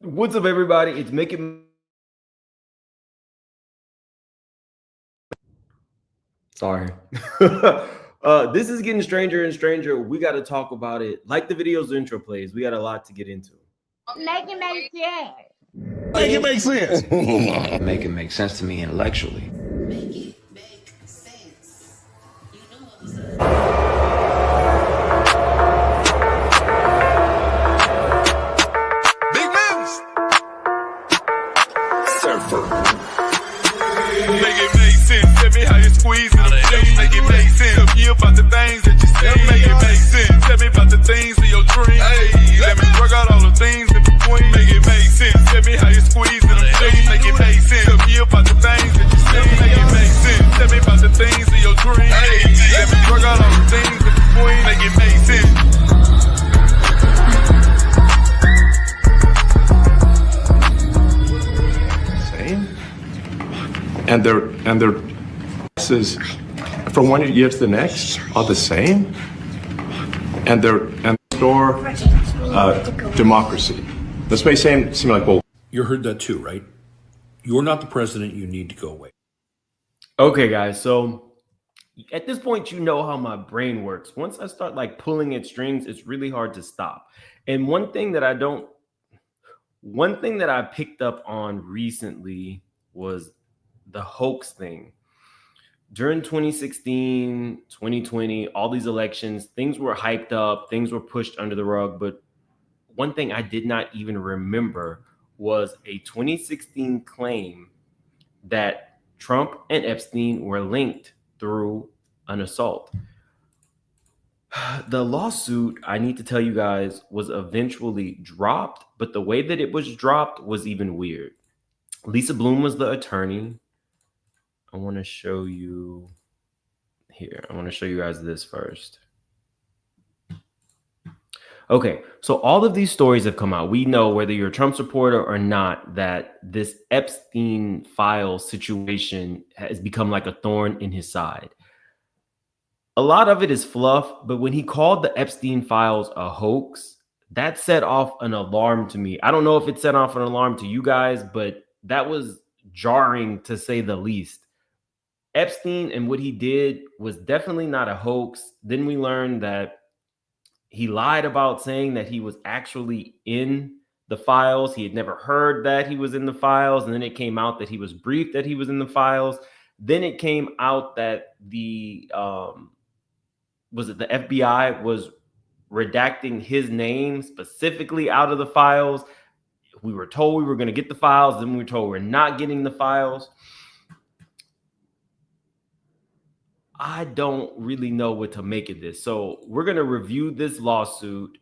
What's up, everybody? It's making. Sorry. This is getting stranger and stranger. We got to talk about it. Like the video's intro plays, we got a lot to get into. Make it make sense. Make it make sense. Make it make sense to me intellectually. Make it make sense. You know what I'm saying? Big moves. Surfer. Make it make sense. Tell me how you squeeze it. Make it make sense. Tell me about the things that you say. Make it make sense. Tell me about the things of your dreams. Hey, let me work out all the things in between. Make it make sense. Tell me how you squeeze it. Make it make sense. Tell me about the things that you say. Make it make sense. Tell me about the things of your dreams. Hey, let me work out all the things in between. Make it make sense. And their prices from one year to the next are the same, and restore democracy. This may seem like bull. You heard that too, right? You're not the president. You need to go away. Okay, guys. So at this point, you know how my brain works. Once I start like pulling at strings, it's really hard to stop. And one thing that I picked up on recently was the hoax thing. During 2016, 2020, all these elections, things were hyped up, things were pushed under the rug. But one thing I did not even remember was a 2016 claim that Trump and Epstein were linked through an assault. The lawsuit, I need to tell you guys, was eventually dropped, but the way that it was dropped was even weird. Lisa Bloom was the attorney. I want to show you here. I want to show you guys this first. Okay, so all of these stories have come out. We know, whether you're a Trump supporter or not, that this Epstein file situation has become like a thorn in his side. A lot of it is fluff, but when he called the Epstein files a hoax, that set off an alarm to me. I don't know if it set off an alarm to you guys, but that was jarring to say the least. Epstein and what he did was definitely not a hoax. Then we learned that he lied about saying that he was actually in the files. He had never heard that he was in the files. And then it came out that he was briefed that he was in the files. Then it came out that the FBI was redacting his name specifically out of the files. We were told we were going to get the files. Then we were told we're not getting the files. I don't really know what to make of this. So we're going to review this lawsuit.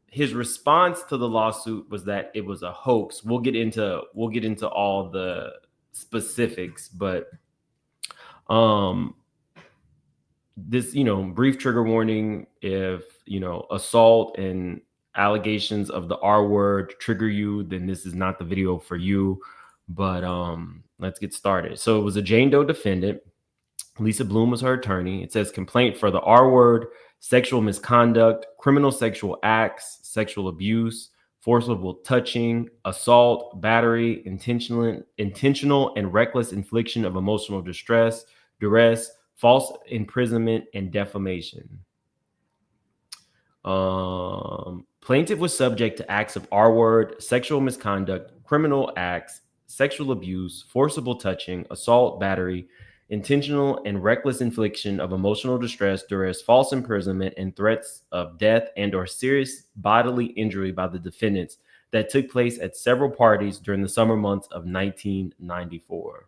His response to the lawsuit was that it was a hoax. We'll get into all the specifics, but this, brief trigger warning. If, assault and allegations of the R word trigger you, then this is not the video for you. But let's get started. So it was a Jane Doe defendant. Lisa Bloom was her attorney. It says complaint for the R word, sexual misconduct, criminal sexual acts, sexual abuse, forcible touching, assault, battery, intentional and reckless infliction of emotional distress, duress, false imprisonment, and defamation. Plaintiff was subject to acts of R word, sexual misconduct, criminal acts, sexual abuse, forcible touching, assault, battery, intentional and reckless infliction of emotional distress, duress, false imprisonment, and threats of death and or serious bodily injury by the defendants that took place at several parties during the summer months of 1994.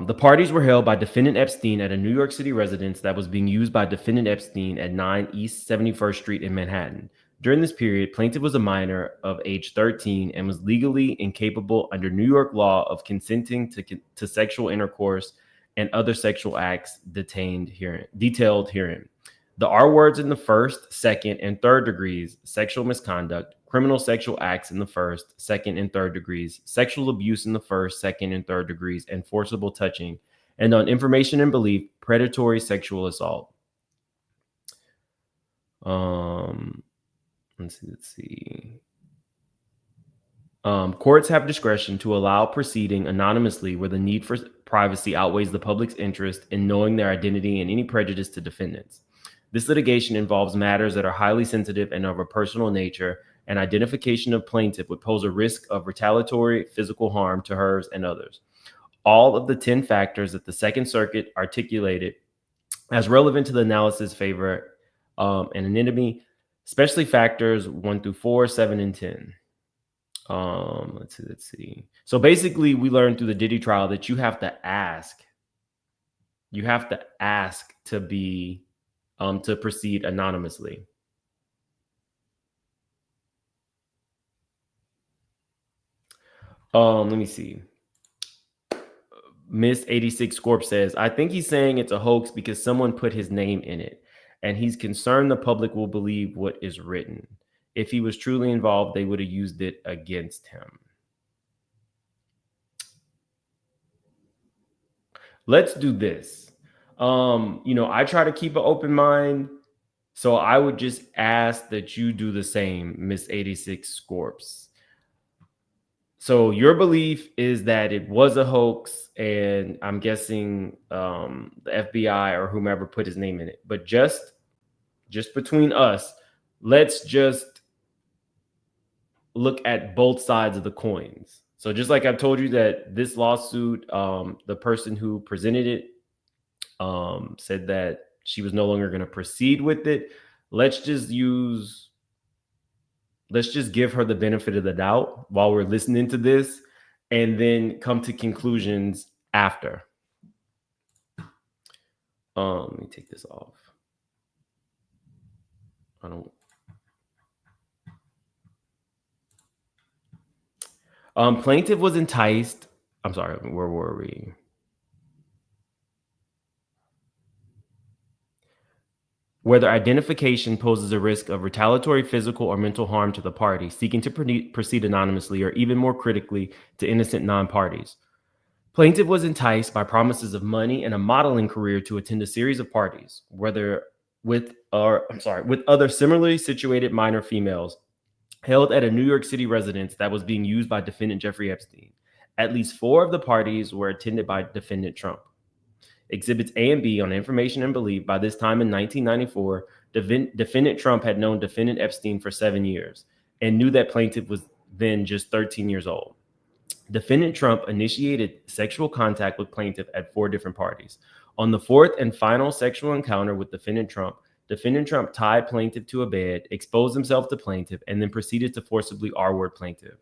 The parties were held by defendant Epstein at a New York City residence that was being used by defendant Epstein at 9 East 71st Street in Manhattan. During this period, plaintiff was a minor of age 13 and was legally incapable under New York law of consenting to sexual intercourse and other sexual acts detailed herein. The R words in the first, second, and third degrees, sexual misconduct, criminal sexual acts in the first, second, and third degrees, sexual abuse in the first, second, and third degrees, and forcible touching, and on information and belief, predatory sexual assault. Let's see. Courts have discretion to allow proceeding anonymously where the need for privacy outweighs the public's interest in knowing their identity and any prejudice to defendants. This litigation involves matters that are highly sensitive and of a personal nature, and identification of plaintiff would pose a risk of retaliatory physical harm to hers and others. All of the 10 factors that the Second Circuit articulated as relevant to the analysis favor anonymity, especially factors 1 through 4, 7, and 10. Let's see. So basically, we learned through the Diddy trial that you have to ask. You have to ask to be to proceed anonymously. Let me see. Miss 86 Scorp says, I think he's saying it's a hoax because someone put his name in it, and he's concerned the public will believe what is written. If he was truly involved, they would have used it against him. Let's do this. I try to keep an open mind, so I would just ask that you do the same, Miss 86 Scorps. So your belief is that it was a hoax, and I'm guessing the FBI or whomever put his name in it. But just between us, let's just look at both sides of the coins. So just like I told you that this lawsuit, the person who presented it said that she was no longer going to proceed with it. Let's just give her the benefit of the doubt while we're listening to this, and then come to conclusions after. Let me take this off. Plaintiff was enticed. I'm sorry, where were we? Whether identification poses a risk of retaliatory physical or mental harm to the party seeking to proceed anonymously, or even more critically, to innocent non-parties. Plaintiff was enticed by promises of money and a modeling career to attend a series of parties, whether with other similarly situated minor females, held at a New York City residence that was being used by defendant Jeffrey Epstein. At least 4 of the parties were attended by defendant Trump. Exhibits A and B on information and belief. By this time in 1994, defendant Trump had known defendant Epstein for 7 years and knew that plaintiff was then just 13 years old. Defendant Trump initiated sexual contact with plaintiff at 4 different parties. On the 4th and final sexual encounter with defendant Trump tied plaintiff to a bed, exposed himself to plaintiff, and then proceeded to forcibly R-word plaintiff.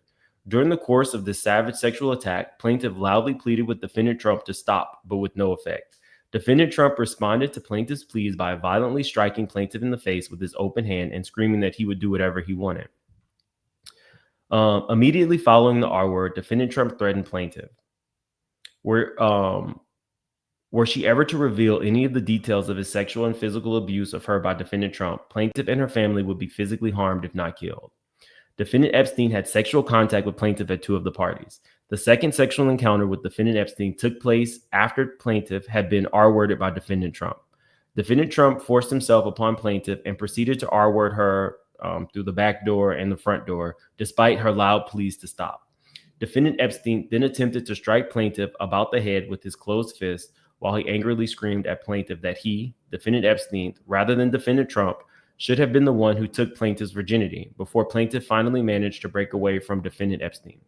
During the course of this savage sexual attack, plaintiff loudly pleaded with defendant Trump to stop, but with no effect. Defendant Trump responded to plaintiff's pleas by violently striking plaintiff in the face with his open hand and screaming that he would do whatever he wanted. Immediately following the R-word, defendant Trump threatened plaintiff. Were she ever to reveal any of the details of his sexual and physical abuse of her by defendant Trump, plaintiff and her family would be physically harmed if not killed. Defendant Epstein had sexual contact with plaintiff at 2 of the parties. The second sexual encounter with defendant Epstein took place after plaintiff had been R-worded by defendant Trump. Defendant Trump forced himself upon plaintiff and proceeded to R-word her through the back door and the front door, despite her loud pleas to stop. Defendant Epstein then attempted to strike plaintiff about the head with his closed fist, while he angrily screamed at plaintiff that he, defendant Epstein, rather than defendant Trump, should have been the one who took plaintiff's virginity, before plaintiff finally managed to break away from defendant Epstein.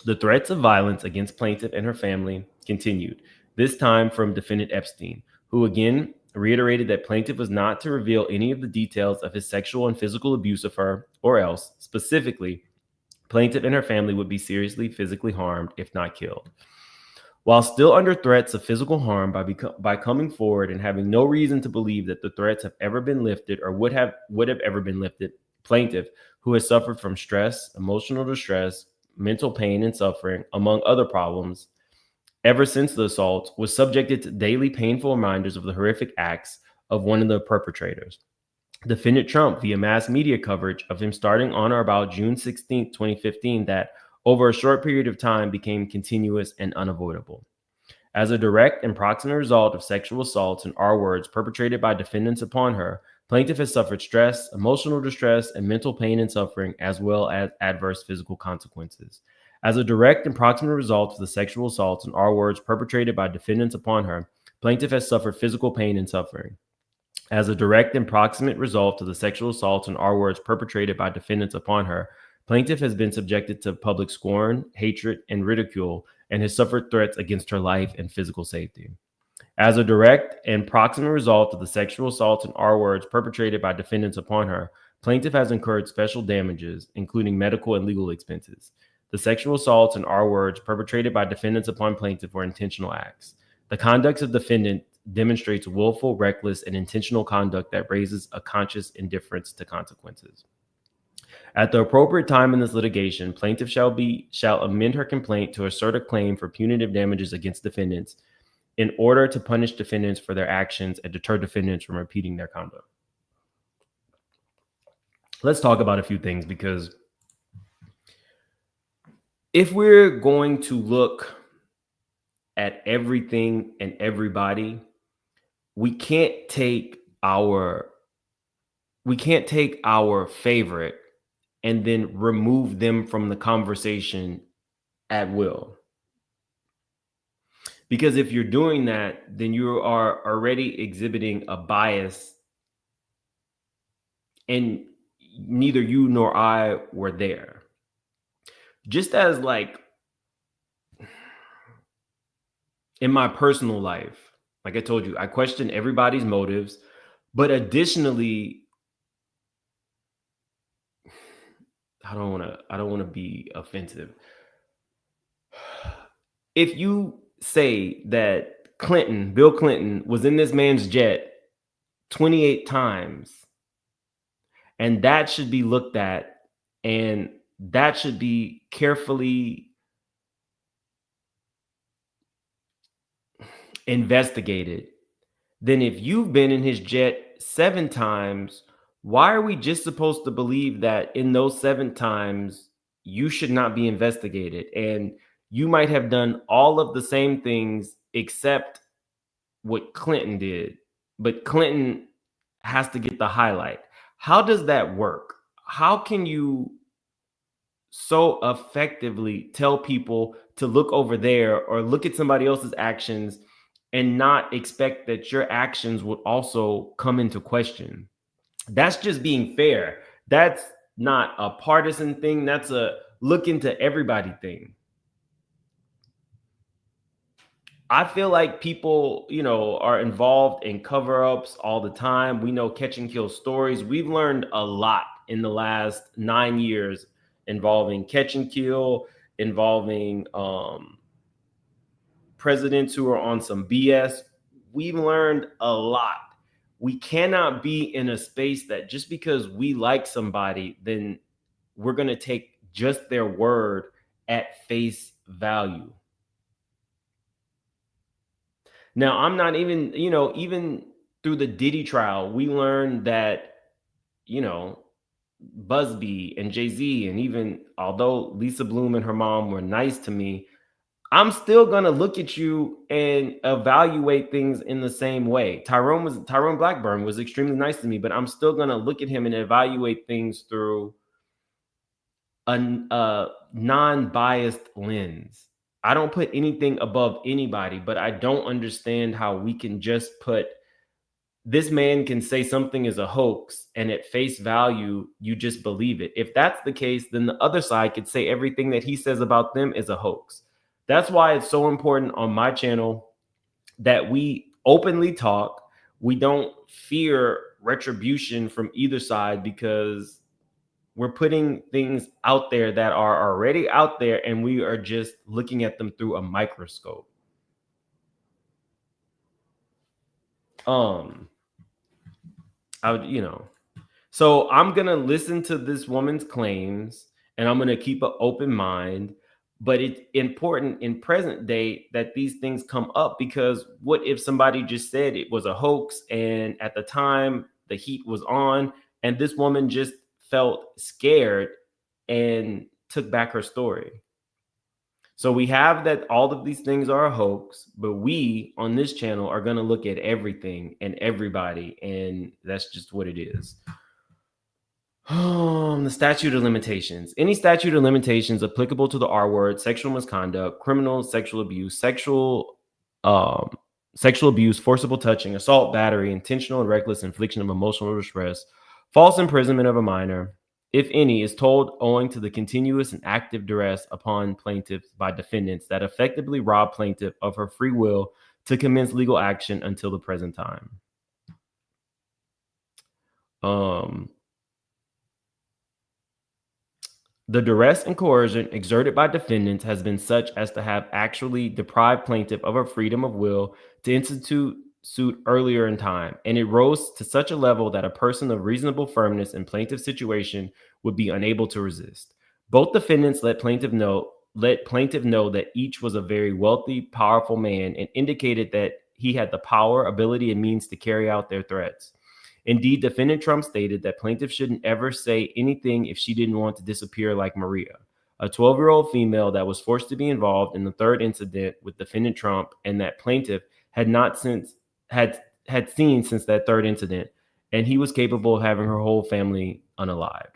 The threats of violence against plaintiff and her family continued, this time from defendant Epstein, who again reiterated that plaintiff was not to reveal any of the details of his sexual and physical abuse of her, or else, specifically, plaintiff and her family would be seriously physically harmed if not killed. While still under threats of physical harm by coming forward and having no reason to believe that the threats have ever been lifted or would have ever been lifted, plaintiff, who has suffered from stress, emotional distress, mental pain and suffering, among other problems, ever since the assault, was subjected to daily painful reminders of the horrific acts of one of the perpetrators. Defendant Trump, via mass media coverage of him starting on or about June 16, 2015, that over a short period of time became continuous and unavoidable. As a direct and proximate result of sexual assaults, in our words, perpetrated by defendants upon her, plaintiff has suffered stress, emotional distress, and mental pain and suffering, as well as adverse physical consequences. As a direct and proximate result of the sexual assaults, in our words, perpetrated by defendants upon her, plaintiff has suffered physical pain and suffering. As a direct and proximate result of the sexual assaults, in our words, perpetrated by defendants upon her, plaintiff has been subjected to public scorn, hatred, and ridicule, and has suffered threats against her life and physical safety. As a direct and proximate result of the sexual assaults, in our words, perpetrated by defendants upon her, plaintiff has incurred special damages, including medical and legal expenses. The sexual assaults, in our words, perpetrated by defendants upon plaintiff were intentional acts. The conduct of defendant demonstrates willful, reckless, and intentional conduct that raises a conscious indifference to consequences. At the appropriate time in this litigation, plaintiff shall amend her complaint to assert a claim for punitive damages against defendants in order to punish defendants for their actions and deter defendants from repeating their conduct. Let's talk about a few things, because if we're going to look at everything and everybody, we can't take our favorite and then remove them from the conversation at will. Because if you're doing that, then you are already exhibiting a bias, and neither you nor I were there. Just as, like, in my personal life, like I told you, I question everybody's motives, but additionally, I don't want to be offensive. If you say that Bill Clinton was in this man's jet 28 times, and that should be looked at, and that should be carefully investigated, then if you've been in his jet 7 times, why are we just supposed to believe that in those 7 times you should not be investigated? And you might have done all of the same things except what Clinton did, but Clinton has to get the highlight. How does that work? How can you so effectively tell people to look over there or look at somebody else's actions and not expect that your actions would also come into question? That's just being fair. That's not a partisan thing. That's a look into everybody thing. I feel like people, are involved in cover-ups all the time. We know catch and kill stories. We've learned a lot in the last 9 years involving catch and kill, involving presidents who are on some BS. We've learned a lot. We cannot be in a space that just because we like somebody, then we're going to take just their word at face value. Now, I'm not even, even through the Diddy trial, we learned that, Busby and Jay-Z, and even although Lisa Bloom and her mom were nice to me, I'm still going to look at you and evaluate things in the same way. Tyrone Blackburn was extremely nice to me, but I'm still going to look at him and evaluate things through a non-biased lens. I don't put anything above anybody, but I don't understand how we can just put this man can say something is a hoax and at face value, you just believe it. If that's the case, then the other side could say everything that he says about them is a hoax. That's why it's so important on my channel that we openly talk. We don't fear retribution from either side, because we're putting things out there that are already out there, and we are just looking at them through a microscope. So I'm going to listen to this woman's claims, and I'm going to keep an open mind. But it's important in present day that these things come up, because what if somebody just said it was a hoax, and at the time the heat was on, and this woman just felt scared and took back her story? So we have that all of these things are a hoax, but we on this channel are going to look at everything and everybody, and that's just what it is. The statute of limitations. Any statute of limitations applicable to the R word, sexual misconduct, criminal sexual abuse, sexual abuse, forcible touching, assault, battery, intentional and reckless infliction of emotional distress, false imprisonment of a minor, if any, is told owing to the continuous and active duress upon plaintiffs by defendants that effectively rob plaintiff of her free will to commence legal action until the present time. The duress and coercion exerted by defendants has been such as to have actually deprived plaintiff of her freedom of will to institute suit earlier in time, and it rose to such a level that a person of reasonable firmness in plaintiff's situation would be unable to resist. Both defendants let plaintiff know that each was a very wealthy, powerful man, and indicated that he had the power, ability, and means to carry out their threats. Indeed, defendant Trump stated that plaintiff shouldn't ever say anything if she didn't want to disappear like Maria, a 12-year-old female that was forced to be involved in the third incident with defendant Trump, and that plaintiff had seen since that third incident, and he was capable of having her whole family unalived.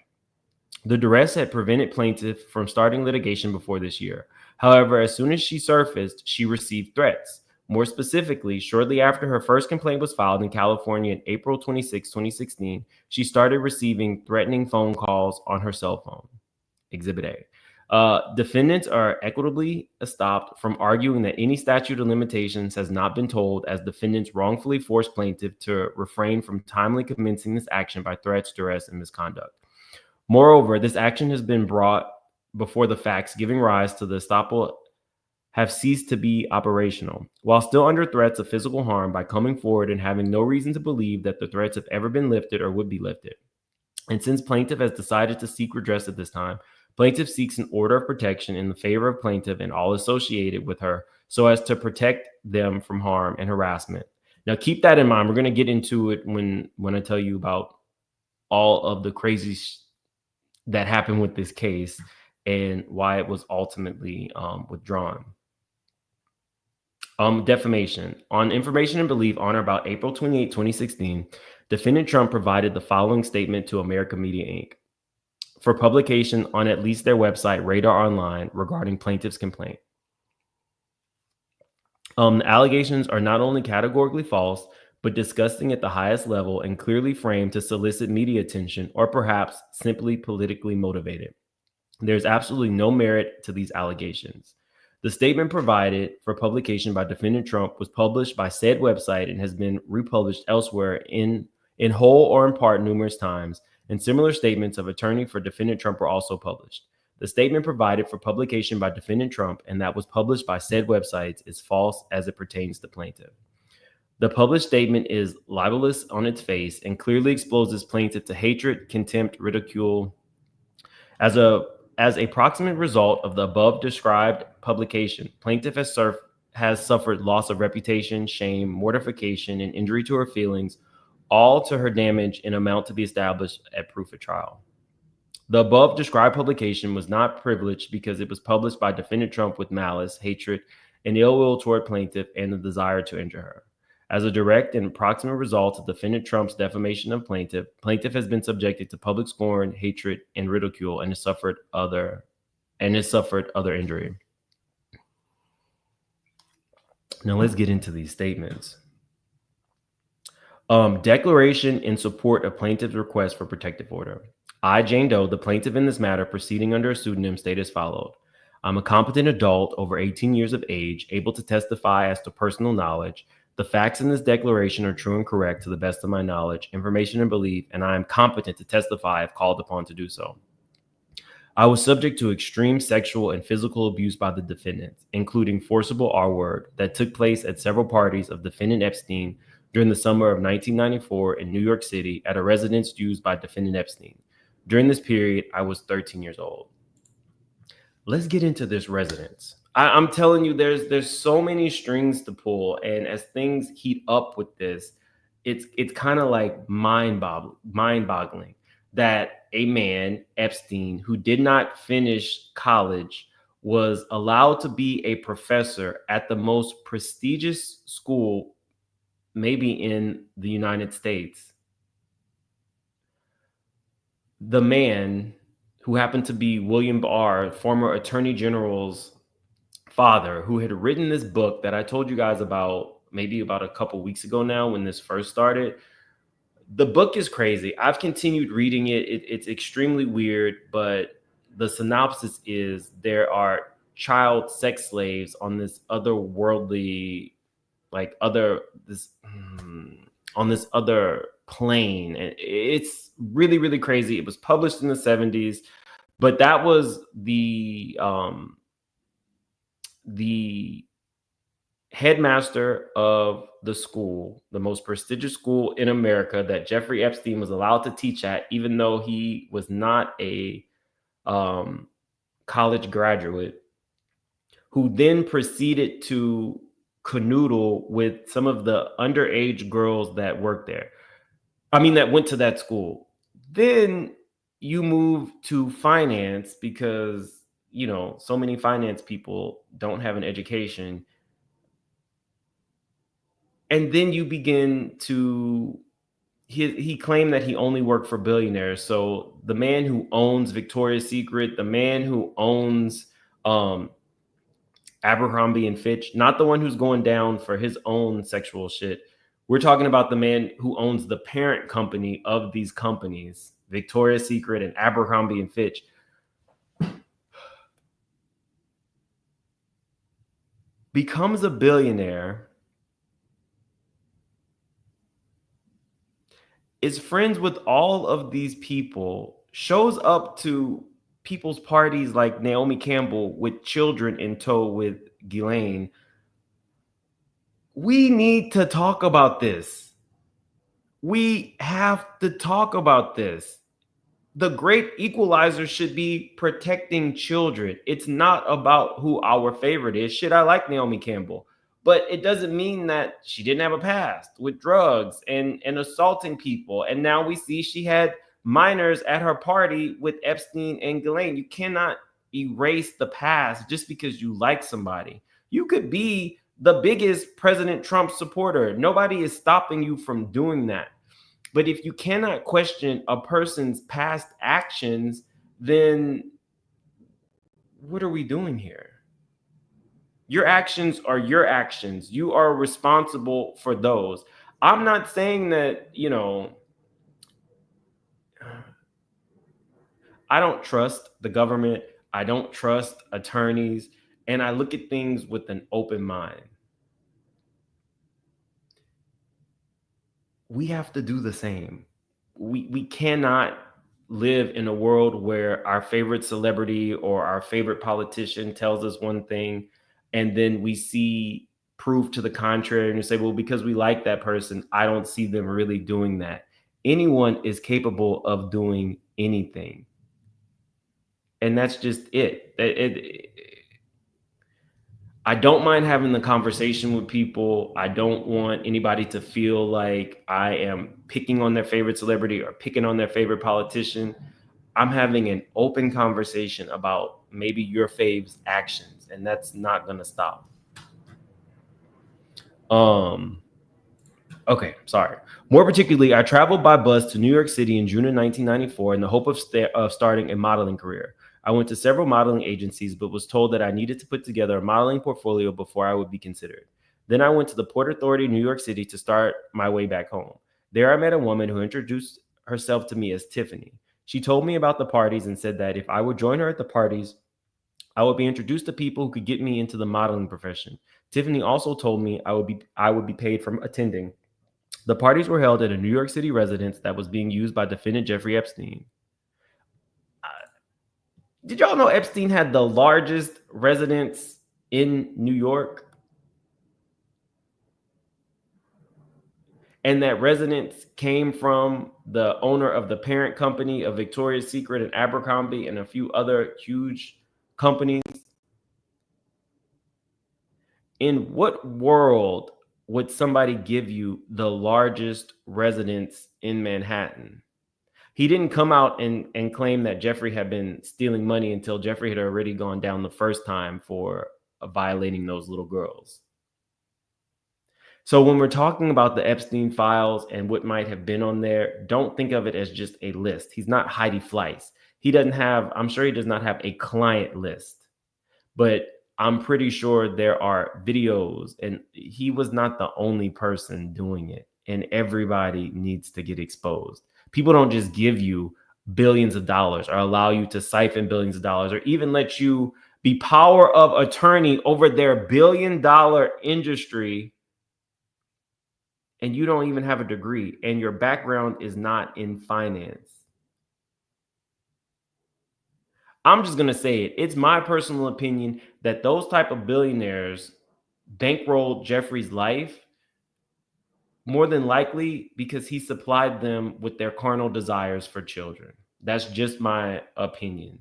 The duress had prevented plaintiff from starting litigation before this year. However, as soon as she surfaced, she received threats. More specifically, shortly after her first complaint was filed in California in April 26, 2016, she started receiving threatening phone calls on her cell phone. Exhibit A. Defendants are equitably stopped from arguing that any statute of limitations has not been told, as defendants wrongfully forced plaintiff to refrain from timely commencing this action by threats, duress, and misconduct. Moreover, this action has been brought before the facts giving rise to the estoppel have ceased to be operational, while still under threats of physical harm by coming forward and having no reason to believe that the threats have ever been lifted or would be lifted. And since plaintiff has decided to seek redress at this time, plaintiff seeks an order of protection in the favor of plaintiff and all associated with her so as to protect them from harm and harassment. Now, keep that in mind. We're going to get into it when I tell you about all of the crazy that happened with this case and why it was ultimately withdrawn. Defamation. On information and belief on or about April 28, 2016, defendant Trump provided the following statement to America Media Inc. for publication on at least their website, Radar Online, regarding plaintiff's complaint. The allegations are not only categorically false, but disgusting at the highest level and clearly framed to solicit media attention or perhaps simply politically motivated. There's absolutely no merit to these allegations. The statement provided for publication by defendant Trump was published by said website and has been republished elsewhere in whole or in part numerous times, and similar statements of attorney for defendant Trump were also published. The statement provided for publication by defendant Trump and that was published by said websites is false as it pertains to plaintiff. The published statement is libelous on its face and clearly exposes plaintiff to hatred, contempt, ridicule. As a proximate result of the above described publication, plaintiff has suffered loss of reputation, shame, mortification, and injury to her feelings, all to her damage in amount to be established at proof of trial. The above described publication was not privileged because it was published by defendant Trump with malice, hatred, and ill will toward plaintiff and the desire to injure her. As a direct and proximate result of defendant Trump's defamation of plaintiff has been subjected to public scorn, hatred, and ridicule, and has suffered other injury. Now let's get into these statements. Declaration in support of plaintiff's request for protective order. I, Jane Doe, the plaintiff in this matter, proceeding under a pseudonym, state as followed. I'm a competent adult over 18 years of age, able to testify as to personal knowledge. The facts in this declaration are true and correct to the best of my knowledge, information, and belief, and I am competent to testify if called upon to do so. I was subject to extreme sexual and physical abuse by the defendants, including forcible R-word that took place at several parties of defendant Epstein during the summer of 1994 in New York City at a residence used by defendant Epstein. During this period, I was 13 years old. Let's get into this residence. I'm telling you, there's so many strings to pull, and as things heat up with this, it's kind of like mind-boggling that a man, Epstein, who did not finish college, was allowed to be a professor at the most prestigious school, maybe in the United States. The man, who happened to be William Barr, former Attorney General's father, who had written this book that I told you guys about maybe about a couple weeks ago now when this first started. The book is crazy. I've continued reading it. It's extremely weird, but the synopsis is there are child sex slaves on this otherworldly, like other this on this other plane, and it's really really crazy. It was published in the 70s, but that was the headmaster of the school, the most prestigious school in America that Jeffrey Epstein was allowed to teach at, even though he was not a college graduate, who then proceeded to canoodle with some of the underage girls that worked there. I mean, that went to that school. Then you move to finance because, you know, so many finance people don't have an education. And then you begin to, he claimed that he only worked for billionaires. So the man who owns Victoria's Secret, the man who owns Abercrombie and Fitch, not the one who's going down for his own sexual shit. We're talking about the man who owns the parent company of these companies, Victoria's Secret and Abercrombie and Fitch. Becomes a billionaire, is friends with all of these people, shows up to people's parties like Naomi Campbell with children in tow with Ghislaine. We need to talk about this. We have to talk about this. The great equalizer should be protecting children. It's not about who our favorite is. Shit, I like Naomi Campbell, but it doesn't mean that she didn't have a past with drugs and assaulting people. And now we see she had minors at her party with Epstein and Ghislaine. You cannot erase the past just because you like somebody. You could be the biggest President Trump supporter. Nobody is stopping you from doing that. But if you cannot question a person's past actions, then what are we doing here? Your actions are your actions. You are responsible for those. I'm not saying that, you know, I don't trust the government. I don't trust attorneys. And I look at things with an open mind. We have to do the same. We cannot live in a world where our favorite celebrity or our favorite politician tells us one thing, and then we see proof to the contrary, and you say, well, because we like that person, I don't see them really doing that. Anyone is capable of doing anything. And that's just it. I don't mind having the conversation with people. I don't want anybody to feel like I am picking on their favorite celebrity or picking on their favorite politician. I'm having an open conversation about maybe your fave's actions, and that's not going to stop. Okay, sorry. More particularly, I traveled by bus to New York City in June of 1994 in the hope of starting a modeling career. I went to several modeling agencies, but was told that I needed to put together a modeling portfolio before I would be considered. Then I went to the Port Authority of New York City to start my way back home. There I met a woman who introduced herself to me as Tiffany. She told me about the parties and said that if I would join her at the parties, I would be introduced to people who could get me into the modeling profession. Tiffany also told me I would be paid for attending. The parties were held at a New York City residence that was being used by defendant Jeffrey Epstein. Did y'all know Epstein had the largest residence in New York? And that residence came from the owner of the parent company of Victoria's Secret and Abercrombie and a few other huge companies. In what world would somebody give you the largest residence in Manhattan? He didn't come out and claim that Jeffrey had been stealing money until Jeffrey had already gone down the first time for violating those little girls. So when we're talking about the Epstein files and what might have been on there, don't think of it as just a list. He's not Heidi Fleiss. He doesn't have, I'm sure he does not have a client list, but I'm pretty sure there are videos, and he was not the only person doing it, and everybody needs to get exposed. People don't just give you billions of dollars or allow you to siphon billions of dollars or even let you be power of attorney over their $1 billion industry, and you don't even have a degree and your background is not in finance. I'm just going to say it. It's my personal opinion that those type of billionaires bankrolled Jeffrey's life more than likely because he supplied them with their carnal desires for children. That's just my opinion.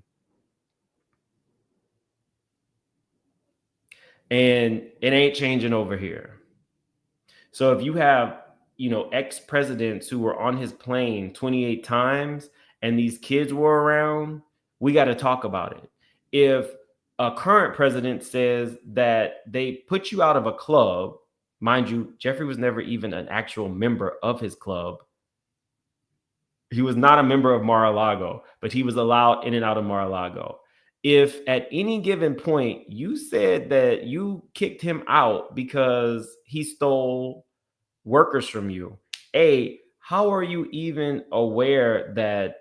And it ain't changing over here. So if you have, ex-presidents who were on his plane 28 times and these kids were around, we got to talk about it. If a current president says that they put you out of a club, mind you, Jeffrey was never even an actual member of his club. He was not a member of Mar-a-Lago, but he was allowed in and out of Mar-a-Lago. If at any given point you said that you kicked him out because he stole workers from you, how are you even aware that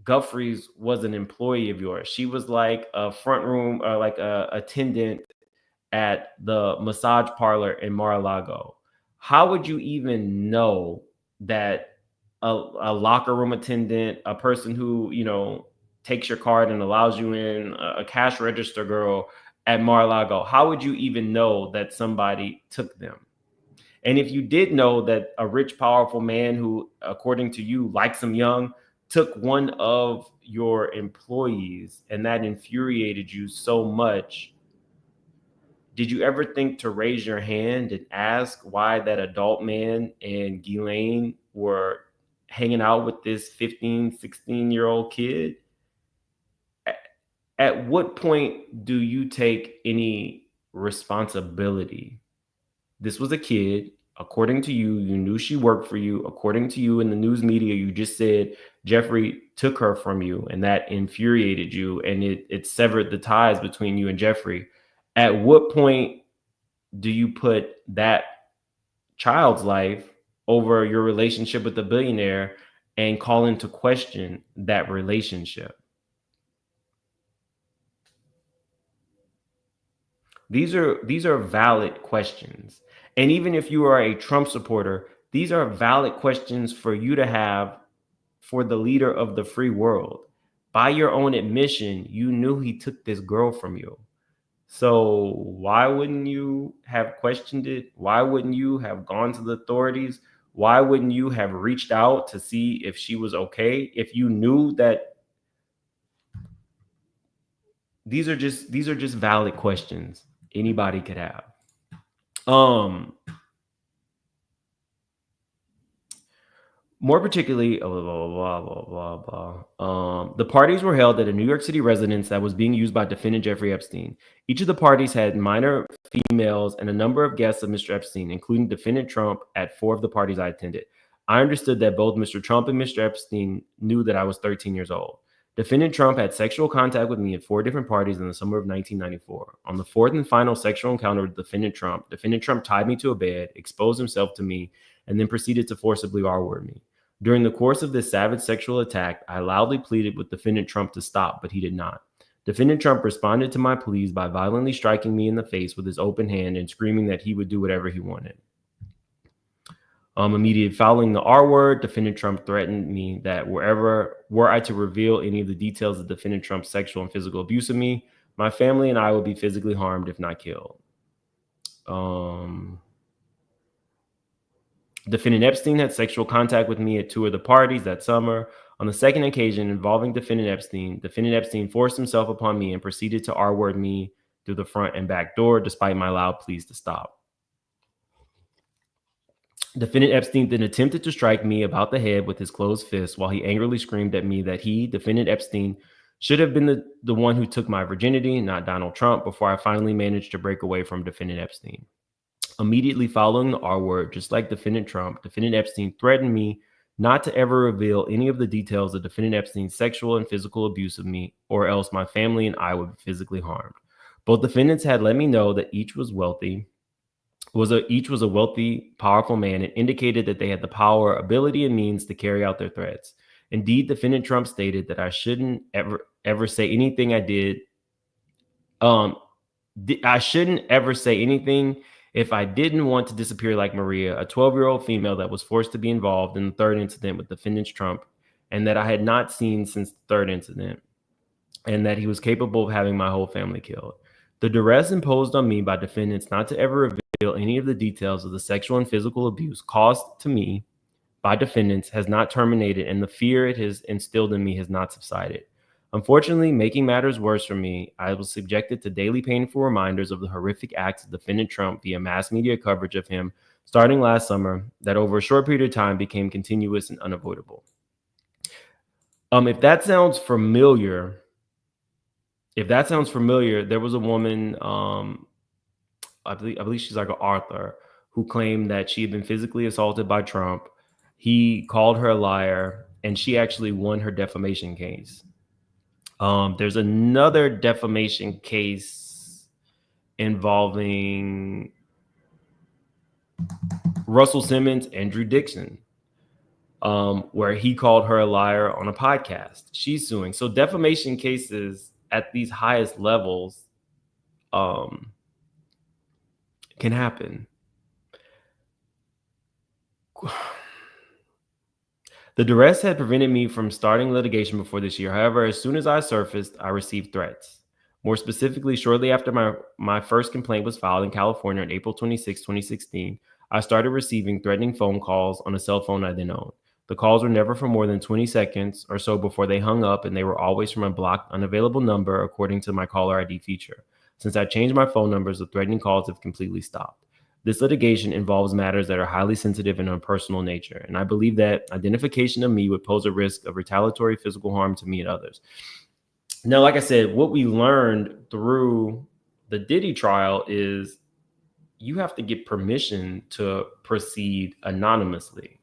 Guffrey's was an employee of yours? She was like a front room or like a attendant at the massage parlor in Mar-a-Lago. How would you even know that a locker room attendant, a person who, takes your card and allows you in, a cash register girl at Mar-a-Lago, how would you even know that somebody took them? And if you did know that a rich, powerful man who, according to you, likes him young, took one of your employees and that infuriated you so much, did you ever think to raise your hand and ask why that adult man and Ghislaine were hanging out with this 15, 16-year-old kid? At what point do you take any responsibility? This was a kid. According to you, you knew she worked for you. According to you in the news media, you just said Jeffrey took her from you and that infuriated you and it severed the ties between you and Jeffrey. At what point do you put that child's life over your relationship with the billionaire and call into question that relationship? These are valid questions. And even if you are a Trump supporter, these are valid questions for you to have for the leader of the free world. By your own admission, you knew he took this girl from you. So why wouldn't you have questioned it? Why wouldn't you have gone to the authorities? Why wouldn't you have reached out to see if she was okay? If you knew that these are just valid questions anybody could have. More particularly, the parties were held at a New York City residence that was being used by defendant Jeffrey Epstein. Each of the parties had minor females and a number of guests of Mr. Epstein, including defendant Trump at 4 of the parties I attended. I understood that both Mr. Trump and Mr. Epstein knew that I was 13 years old. Defendant Trump had sexual contact with me at 4 different parties in the summer of 1994. On the 4th and final sexual encounter with defendant Trump tied me to a bed, exposed himself to me, and then proceeded to forcibly R-word me. During the course of this savage sexual attack, I loudly pleaded with defendant Trump to stop, but he did not. Defendant Trump responded to my pleas by violently striking me in the face with his open hand and screaming that he would do whatever he wanted. Immediately following the R word, defendant Trump threatened me that were I to reveal any of the details of defendant Trump's sexual and physical abuse of me, my family and I would be physically harmed, if not killed. Defendant Epstein had sexual contact with me at 2 of the parties that summer. On the second occasion involving defendant Epstein forced himself upon me and proceeded to R-word me through the front and back door, despite my loud pleas to stop. Defendant Epstein then attempted to strike me about the head with his closed fist while he angrily screamed at me that he, Defendant Epstein, should have been the one who took my virginity, not Donald Trump, before I finally managed to break away from Defendant Epstein. Immediately following the R word, just like Defendant Trump, Defendant Epstein threatened me not to ever reveal any of the details of Defendant Epstein's sexual and physical abuse of me, or else my family and I would be physically harmed. Both defendants had let me know that each was a wealthy, powerful man, and indicated that they had the power, ability, and means to carry out their threats. Indeed, Defendant Trump stated that I shouldn't ever say anything I did. I shouldn't ever say anything if I didn't want to disappear like Maria, a 12-year-old female that was forced to be involved in the third incident with Defendant Trump, and that I had not seen since the third incident, and that he was capable of having my whole family killed. The duress imposed on me by defendants not to ever reveal any of the details of the sexual and physical abuse caused to me by defendants has not terminated, and the fear it has instilled in me has not subsided. Unfortunately, making matters worse for me, I was subjected to daily painful reminders of the horrific acts of Defendant Trump via mass media coverage of him starting last summer that over a short period of time became continuous and unavoidable. If that sounds familiar, there was a woman, I believe she's like an author, who claimed that she had been physically assaulted by Trump. He called her a liar, and she actually won her defamation case. There's another defamation case involving Russell Simmons and Drew Dixon, where he called her a liar on a podcast. She's suing. So defamation cases at these highest levels can happen. The duress had prevented me from starting litigation before this year. However, as soon as I surfaced, I received threats. More specifically, shortly after my first complaint was filed in California on April 26, 2016, I started receiving threatening phone calls on a cell phone I then owned. The calls were never for more than 20 seconds or so before they hung up, and they were always from a blocked, unavailable number according to my caller ID feature. Since I changed my phone numbers, the threatening calls have completely stopped. This litigation involves matters that are highly sensitive and of personal nature, and I believe that identification of me would pose a risk of retaliatory physical harm to me and others. Now, like I said, what we learned through the Diddy trial is you have to get permission to proceed anonymously.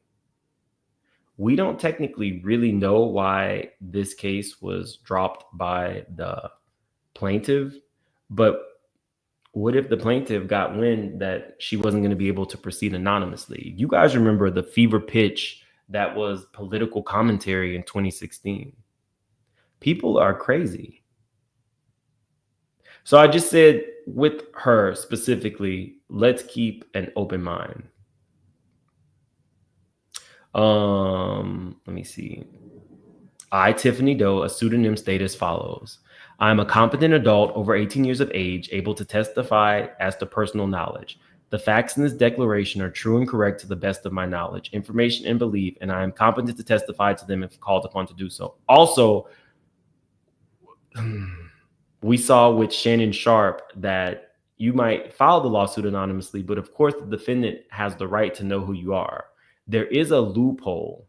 We don't technically really know why this case was dropped by the plaintiff, but what if the plaintiff got wind that she wasn't going to be able to proceed anonymously? You guys remember the fever pitch that was political commentary in 2016. People are crazy. So I just said with her specifically, let's keep an open mind. Let me see. I, Tiffany Doe, a pseudonym, state as follows. I am a competent adult over 18 years of age, able to testify as to personal knowledge. The facts in this declaration are true and correct to the best of my knowledge, information, and belief, and I am competent to testify to them if called upon to do so. Also, we saw with Shannon Sharp that you might file the lawsuit anonymously, but of course the defendant has the right to know who you are. There is a loophole.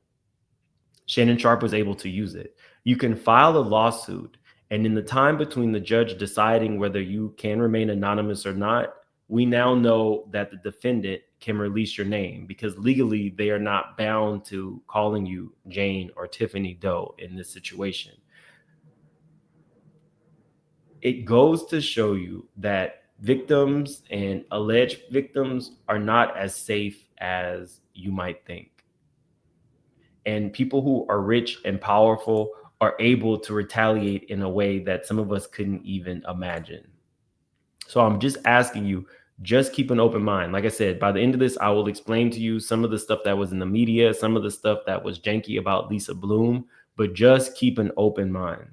Shannon Sharp was able to use it. You can file a lawsuit, and in the time between the judge deciding whether you can remain anonymous or not, we now know that the defendant can release your name because legally they are not bound to calling you Jane or Tiffany Doe in this situation. It goes to show you that victims and alleged victims are not as safe as you might think. And people who are rich and powerful are able to retaliate in a way that some of us couldn't even imagine. So I'm just asking you, just keep an open mind. Like I said, by the end of this, I will explain to you some of the stuff that was in the media, some of the stuff that was janky about Lisa Bloom, but just keep an open mind.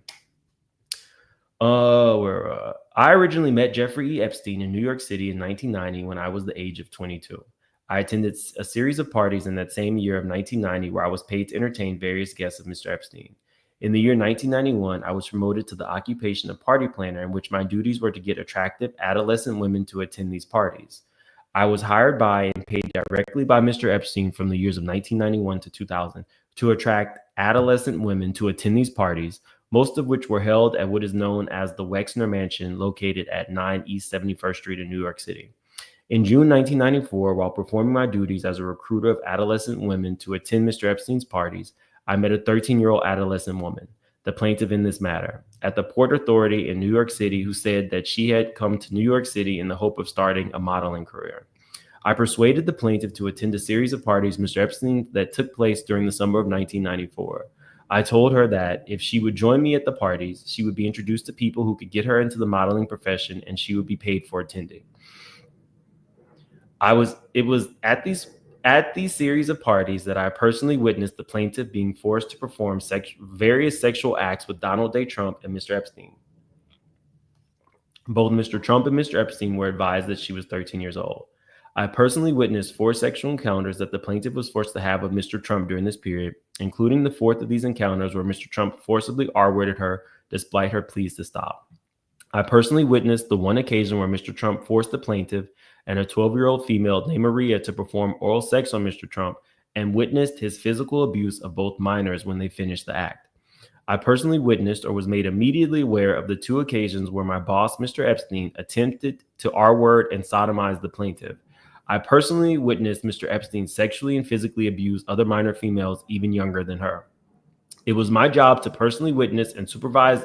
I originally met Jeffrey E. Epstein in New York City in 1990 when I was the age of 22. I attended a series of parties in that same year of 1990 where I was paid to entertain various guests of Mr. Epstein. In the year 1991, I was promoted to the occupation of party planner, in which my duties were to get attractive adolescent women to attend these parties. I was hired by and paid directly by Mr. Epstein from the years of 1991 to 2000 to attract adolescent women to attend these parties, most of which were held at what is known as the Wexner Mansion, located at 9 East 71st Street in New York City. In June 1994, while performing my duties as a recruiter of adolescent women to attend Mr. Epstein's parties, I met a 13-year-old adolescent woman, the plaintiff in this matter, at the Port Authority in New York City, who said that she had come to New York City in the hope of starting a modeling career. I persuaded the plaintiff to attend a series of parties Mr. Epstein that took place during the summer of 1994. I told her that if she would join me at the parties, she would be introduced to people who could get her into the modeling profession, and she would be paid for attending. It was at these series of parties that I personally witnessed the plaintiff being forced to perform various sexual acts with Donald J. Trump and Mr. Epstein. Both Mr. Trump and Mr. Epstein were advised that she was 13 years old. I personally witnessed 4 sexual encounters that the plaintiff was forced to have with Mr. Trump during this period, including the 4th of these encounters where Mr. Trump forcibly R-worded her despite her pleas to stop. I personally witnessed the one occasion where Mr. Trump forced the plaintiff and a 12-year-old female named Maria to perform oral sex on Mr. Trump, and witnessed his physical abuse of both minors when they finished the act. I personally witnessed or was made immediately aware of the 2 occasions where my boss, Mr. Epstein, attempted to R-word and sodomize the plaintiff. I personally witnessed Mr. Epstein sexually and physically abuse other minor females even younger than her. It was my job to personally witness and supervise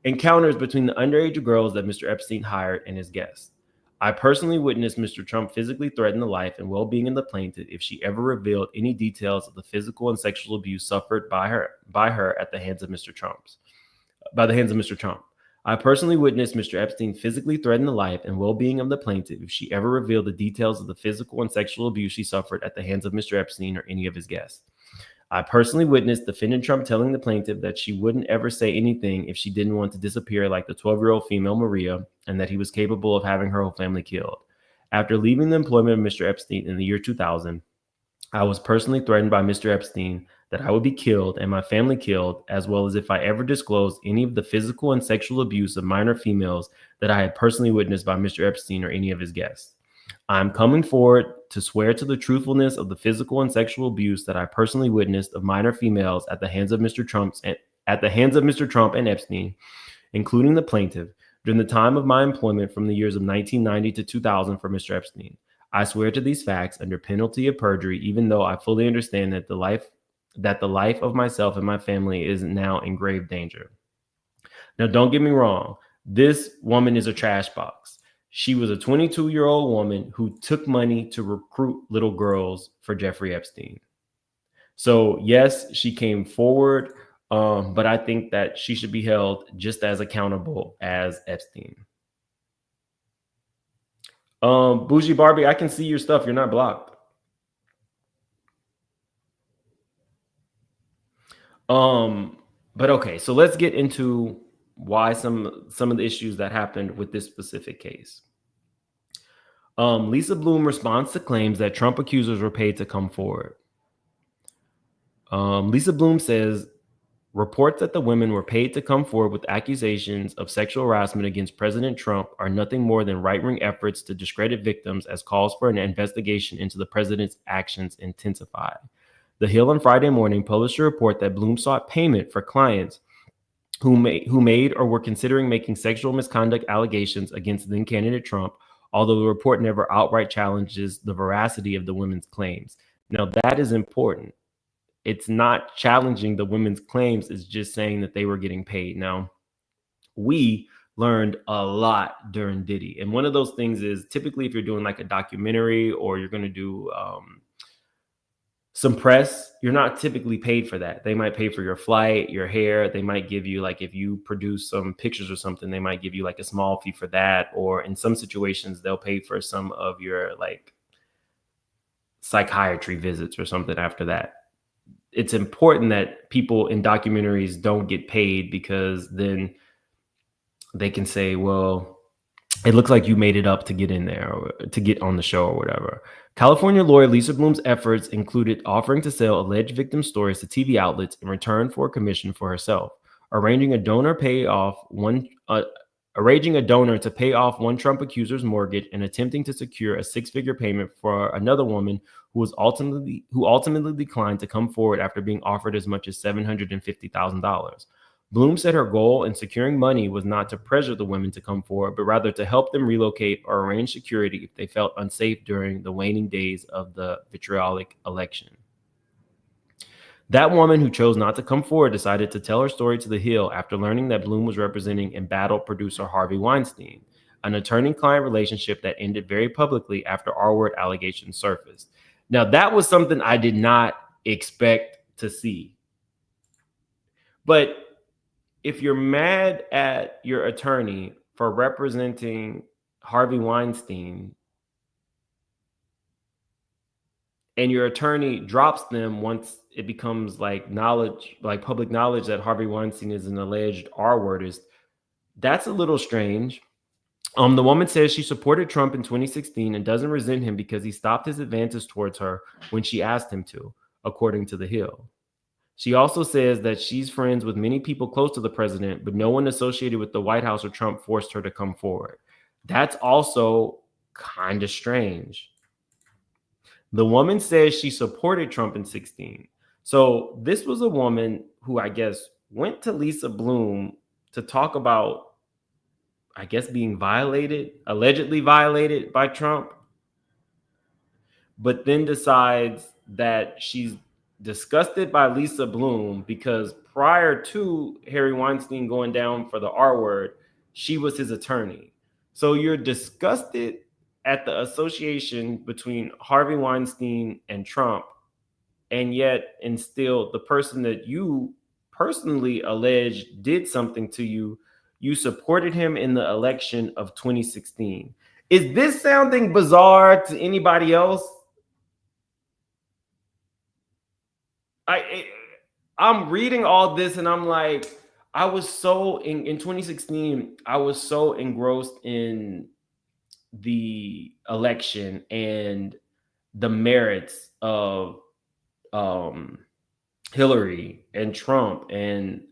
encounters between the underage girls that Mr. Epstein hired and his guests. I personally witnessed Mr. Trump physically threaten the life and well-being of the plaintiff if she ever revealed any details of the physical and sexual abuse suffered by her at the hands of Mr. Trump. I personally witnessed Mr. Epstein physically threaten the life and well-being of the plaintiff if she ever revealed the details of the physical and sexual abuse she suffered at the hands of Mr. Epstein or any of his guests. I personally witnessed defendant Trump telling the plaintiff that she wouldn't ever say anything if she didn't want to disappear like the 12-year-old female Maria, and that he was capable of having her whole family killed. After leaving the employment of Mr. Epstein in the year 2000, I was personally threatened by Mr. Epstein that I would be killed and my family killed, as well as if I ever disclosed any of the physical and sexual abuse of minor females that I had personally witnessed by Mr. Epstein or any of his guests. I'm coming forward to swear to the truthfulness of the physical and sexual abuse that I personally witnessed of minor females at the hands of Mr. Trump and Epstein, including the plaintiff, during the time of my employment from the years of 1990 to 2000 for Mr. Epstein. I swear to these facts under penalty of perjury, even though I fully understand that the life of myself and my family is now in grave danger. Now, don't get me wrong. This woman is a trash box. She was a 22-year-old woman who took money to recruit little girls for Jeffrey Epstein. So, yes, she came forward, but I think that she should be held just as accountable as Epstein. Bougie Barbie, I can see your stuff. You're not blocked. But okay, so let's get into why some of the issues that happened with this specific case. Lisa Bloom responds to claims that Trump accusers were paid to come forward. Lisa Bloom says reports that the women were paid to come forward with accusations of sexual harassment against President Trump are nothing more than right-wing efforts to discredit victims as calls for an investigation into the president's actions intensify. The Hill on Friday morning published a report that Bloom sought payment for clients who made or were considering making sexual misconduct allegations against then candidate Trump, although the report never outright challenges the veracity of the women's claims. Now, that is important. It's not challenging the women's claims, it's just saying that they were getting paid. Now, we learned a lot during Diddy. And one of those things is typically if you're doing like a documentary or you're going to do some press, you're not typically paid for that. They might pay for your flight, your hair. They might give you, like, if you produce some pictures or something, they might give you like a small fee for that. Or in some situations, they'll pay for some of your like psychiatry visits or something after that. It's important that people in documentaries don't get paid, because then they can say, well, it looks like you made it up to get in there or to get on the show or whatever. California lawyer Lisa Bloom's efforts included offering to sell alleged victim stories to TV outlets in return for a commission for herself, arranging a donor pay off arranging a donor to pay off one Trump accuser's mortgage and attempting to secure a six-figure payment for another woman who ultimately declined to come forward after being offered as much as $750,000. Bloom said her goal in securing money was not to pressure the women to come forward, but rather to help them relocate or arrange security if they felt unsafe during the waning days of the vitriolic election. That woman who chose not to come forward decided to tell her story to The Hill after learning that Bloom was representing embattled producer Harvey Weinstein, an attorney-client relationship that ended very publicly after R-word allegations surfaced. Now, that was something I did not expect to see. But if you're mad at your attorney for representing Harvey Weinstein, and your attorney drops them once it becomes like public knowledge that Harvey Weinstein is an alleged R-wordist, that's a little strange. The woman says she supported Trump in 2016 and doesn't resent him because he stopped his advances towards her when she asked him to, according to The Hill. She also says that she's friends with many people close to the president, but no one associated with the White House or Trump forced her to come forward. That's also kind of strange. The woman says she supported Trump in 2016. So this was a woman who, I guess, went to Lisa Bloom to talk about, I guess, being allegedly violated by Trump, but then decides that she's disgusted by Lisa Bloom because prior to Harry Weinstein going down for the R word, she was his attorney. So you're disgusted at the association between Harvey Weinstein and Trump, and yet and still the person that you personally alleged did something to you, you supported him in the election of 2016. Is this sounding bizarre to anybody else? I'm reading all this and I'm like, I was so in 2016, I was so engrossed in the election and the merits of Hillary and Trump and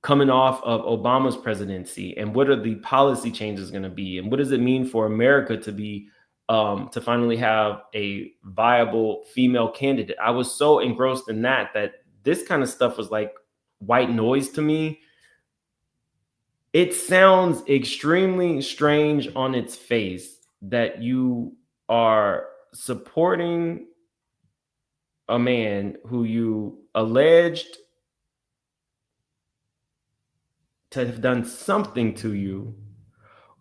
coming off of Obama's presidency and what are the policy changes going to be and what does it mean for America to be to finally have a viable female candidate. I was so engrossed in that this kind of stuff was like white noise to me. It sounds extremely strange on its face that you are supporting a man who you alleged to have done something to you,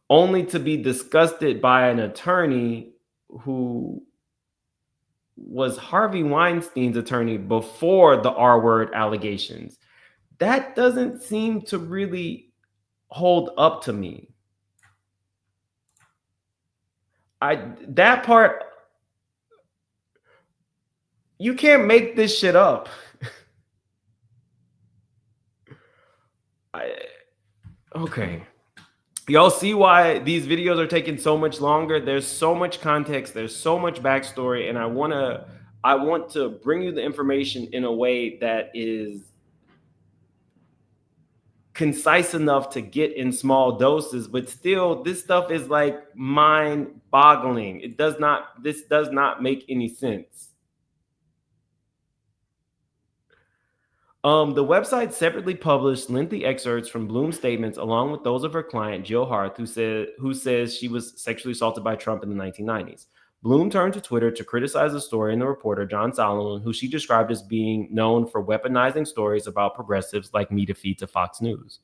only to be disgusted by an attorney who was Harvey Weinstein's attorney before the R-word allegations. That doesn't seem to really hold up to me. That part, you can't make this shit up. Okay. Y'all see why these videos are taking so much longer? There's so much context, there's so much backstory, and I want to bring you the information in a way that is concise enough to get in small doses, but still this stuff is like mind-boggling. This does not make any sense. The website separately published lengthy excerpts from Bloom's statements along with those of her client, Jill Harth, who says she was sexually assaulted by Trump in the 1990s. Bloom turned to Twitter to criticize the story and the reporter, John Solomon, who she described as being known for weaponizing stories about progressives like me to feed to Fox News.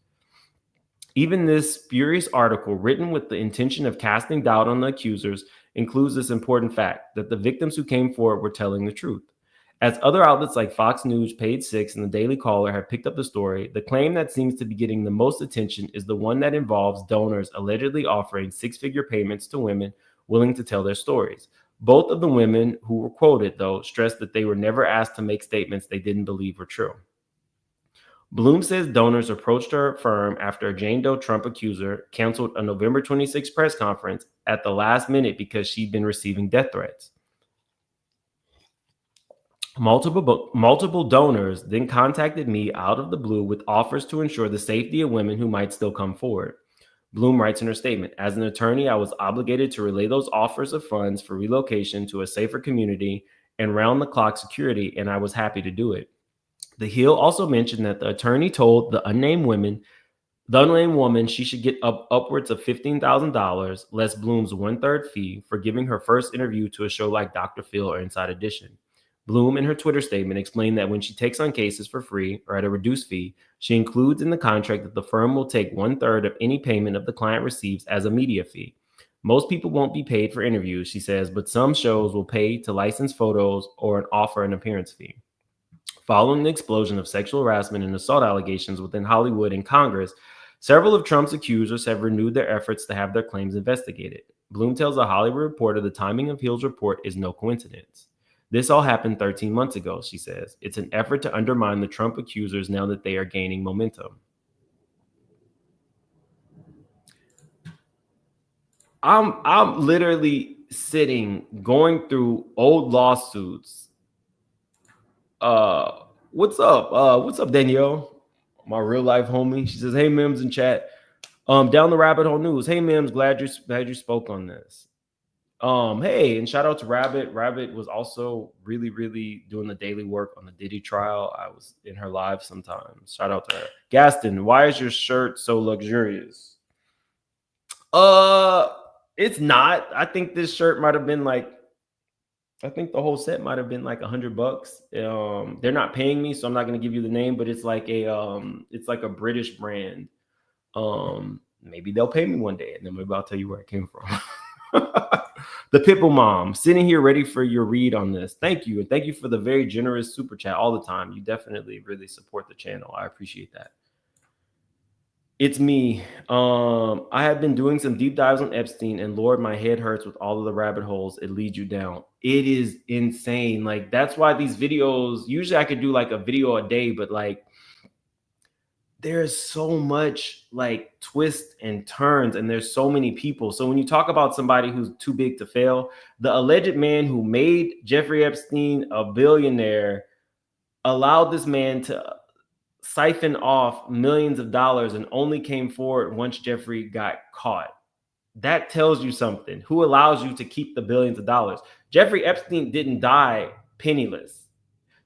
Even this spurious article, written with the intention of casting doubt on the accusers, includes this important fact that the victims who came forward were telling the truth. As other outlets like Fox News, Page Six, and the Daily Caller have picked up the story, the claim that seems to be getting the most attention is the one that involves donors allegedly offering six-figure payments to women willing to tell their stories. Both of the women who were quoted, though, stressed that they were never asked to make statements they didn't believe were true. Bloom says donors approached her firm after a Jane Doe Trump accuser canceled a November 26 press conference at the last minute because she'd been receiving death threats. Multiple donors then contacted me out of the blue with offers to ensure the safety of women who might still come forward. Bloom writes in her statement, "As an attorney, I was obligated to relay those offers of funds for relocation to a safer community and round-the-clock security, and I was happy to do it." The Hill also mentioned that the attorney told the unnamed woman she should get upwards of $15,000, less Bloom's 1/3 fee for giving her first interview to a show like Dr. Phil or Inside Edition. Bloom, in her Twitter statement, explained that when she takes on cases for free or at a reduced fee, she includes in the contract that the firm will take 1/3 of any payment of the client receives as a media fee. Most people won't be paid for interviews, she says, but some shows will pay to license photos or offer an appearance fee. Following the explosion of sexual harassment and assault allegations within Hollywood and Congress, several of Trump's accusers have renewed their efforts to have their claims investigated. Bloom tells a Hollywood Reporter the timing of Hill's report is no coincidence. "This all happened 13 months ago," she says. "It's an effort to undermine the Trump accusers now that they are gaining momentum." I'm literally going through old lawsuits. What's up? What's up, Danielle? My real life homie. She says, "Hey, Mims in chat. Down the rabbit hole news. Hey, Mims, glad you spoke on this. Hey, and shout out to Rabbit. Rabbit was also really, really doing the daily work on the Diddy trial. I was in her live sometimes. Shout out to her. Gaston, why is your shirt so luxurious? It's not. I think this shirt might have been like, I think the whole set might have been like $100. They're not paying me, so I'm not gonna give you the name, but it's like a British brand. Maybe they'll pay me one day, and then maybe I'll tell you where it came from. The Pipple Mom, sitting here ready for your read on this. Thank you. And thank you for the very generous super chat all the time. You definitely really support the channel. I appreciate that. It's me. I have been doing some deep dives on Epstein, and Lord, my head hurts with all of the rabbit holes it leads you down. It is insane. Like, that's why these videos, usually I could do like a video a day, but like, there's so much like twists and turns, and there's so many people. So when you talk about somebody who's too big to fail, the alleged man who made Jeffrey Epstein a billionaire allowed this man to siphon off millions of dollars and only came forward once Jeffrey got caught. That tells you something. Who allows you to keep the billions of dollars? Jeffrey Epstein didn't die penniless.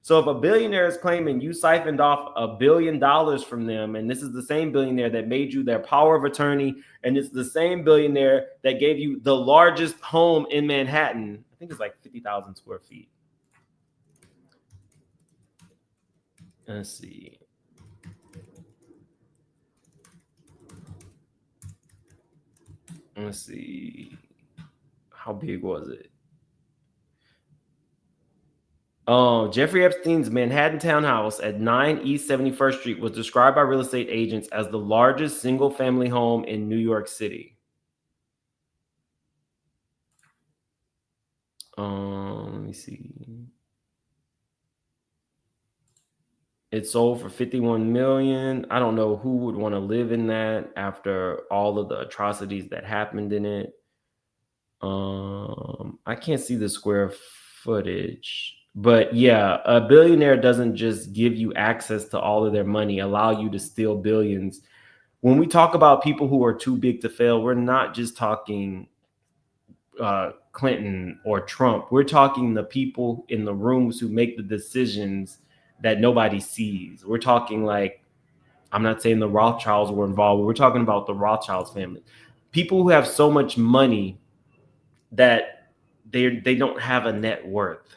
So if a billionaire is claiming you siphoned off $1 billion from them, and this is the same billionaire that made you their power of attorney, and it's the same billionaire that gave you the largest home in Manhattan, I think it's like 50,000 square feet. Let's see. Let's see. How big was it? Jeffrey Epstein's Manhattan townhouse at 9 East 71st Street was described by real estate agents as the largest single-family home in New York City. Let me see. It sold for $51 million. I don't know who would want to live in that after all of the atrocities that happened in it. I can't see the square footage. But yeah, a billionaire doesn't just give you access to all of their money, allow you to steal billions. When we talk about people who are too big to fail, we're not just talking Clinton or Trump. We're talking the people in the rooms who make the decisions that nobody sees. We're talking like, I'm not saying the Rothschilds were involved, but we're talking about the Rothschilds family. People who have so much money that they don't have a net worth.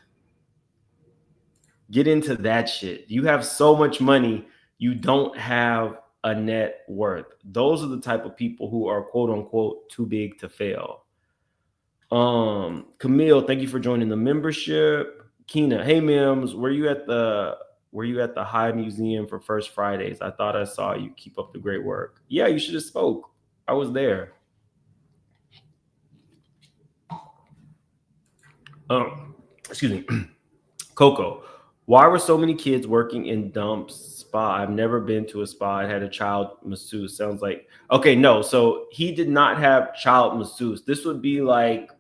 Get into that shit. You have so much money, you don't have a net worth. Those are the type of people who are quote unquote too big to fail. Camille, thank you for joining the membership. Keena, hey Mims, were you at the High Museum for First Fridays? I thought I saw you. Keep up the great work. Yeah, you should have spoke. I was there. Excuse me. Coco, why were so many kids working in dumps spa? I've never been to a spa. I had a child masseuse. Sounds like, okay, no. So he did not have child masseuse. This would be like,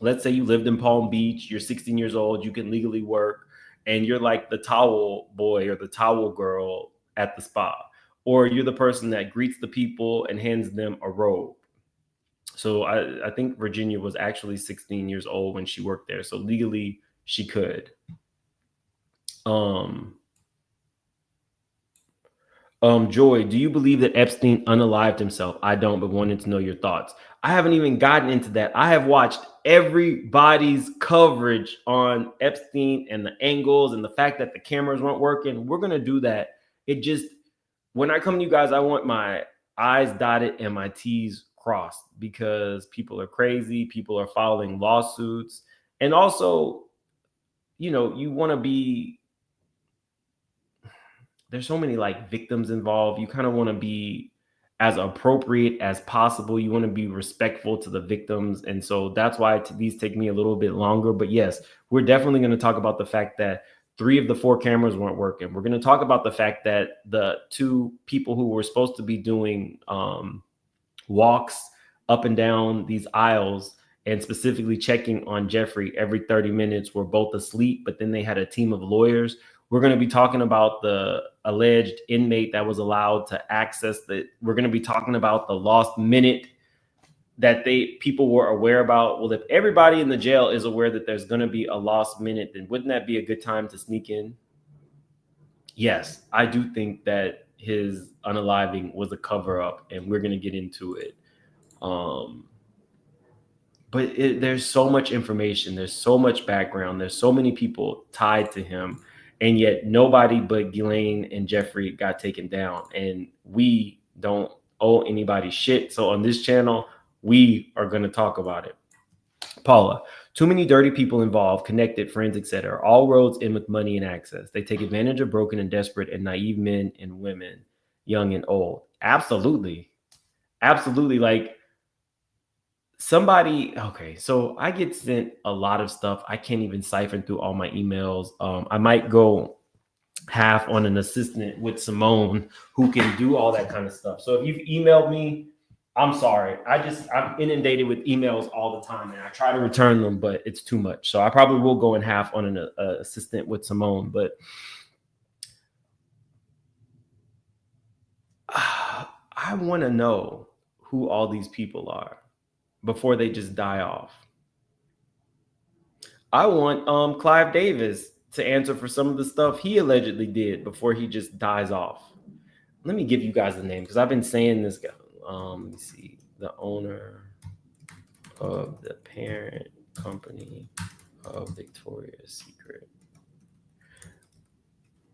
let's say you lived in Palm Beach, you're 16 years old, you can legally work, and you're like the towel boy or the towel girl at the spa. or you're the person that greets the people and hands them a robe. So I think Virginia was actually 16 years old when she worked there. So legally she could. Joy, do you believe that Epstein unalived himself? I don't, but wanted to know your thoughts. I haven't even gotten into that. I have watched everybody's coverage on Epstein and the angles and the fact that the cameras weren't working. We're going to do that. It just, when I come to you guys, I want my I's dotted and my T's crossed because people are crazy. People are filing lawsuits. And also, you know, you want to be, there's so many like victims involved. You kind of want to be as appropriate as possible. You want to be respectful to the victims. And so that's why these take me a little bit longer. But yes, we're definitely going to talk about the fact that 3 of the 4 cameras weren't working. We're going to talk about the fact that the 2 people who were supposed to be doing walks up and down these aisles and specifically checking on Jeffrey every 30 minutes were both asleep, but then they had a team of lawyers. We're going to be talking about the alleged inmate that was allowed to access the, we're going to be talking about the lost minute that people were aware about. Well, if everybody in the jail is aware that there's going to be a lost minute, then wouldn't that be a good time to sneak in? Yes, I do think that his unaliving was a cover up, and we're going to get into it. But there's so much information. There's so much background. There's so many people tied to him. And yet nobody but Ghislaine and Jeffrey got taken down. And we don't owe anybody shit. So on this channel, we are going to talk about it. Paula, too many dirty people involved, connected, friends, etc. All roads end with money and access. They take advantage of broken and desperate and naive men and women, young and old. Absolutely. Absolutely. Like, somebody, okay, so I get sent a lot of stuff. I can't even siphon through all my emails. I might go half on an assistant with Simone who can do all that kind of stuff. So if you've emailed me, I'm sorry. I'm inundated with emails all the time and I try to return them, but it's too much. So I probably will go in half on an assistant with Simone, but I want to know who all these people are before they just die off. I want Clive Davis to answer for some of the stuff he allegedly did before he just dies off. Let me give you guys the name because I've been saying this guy. Let me see. The owner of the parent company of Victoria's Secret.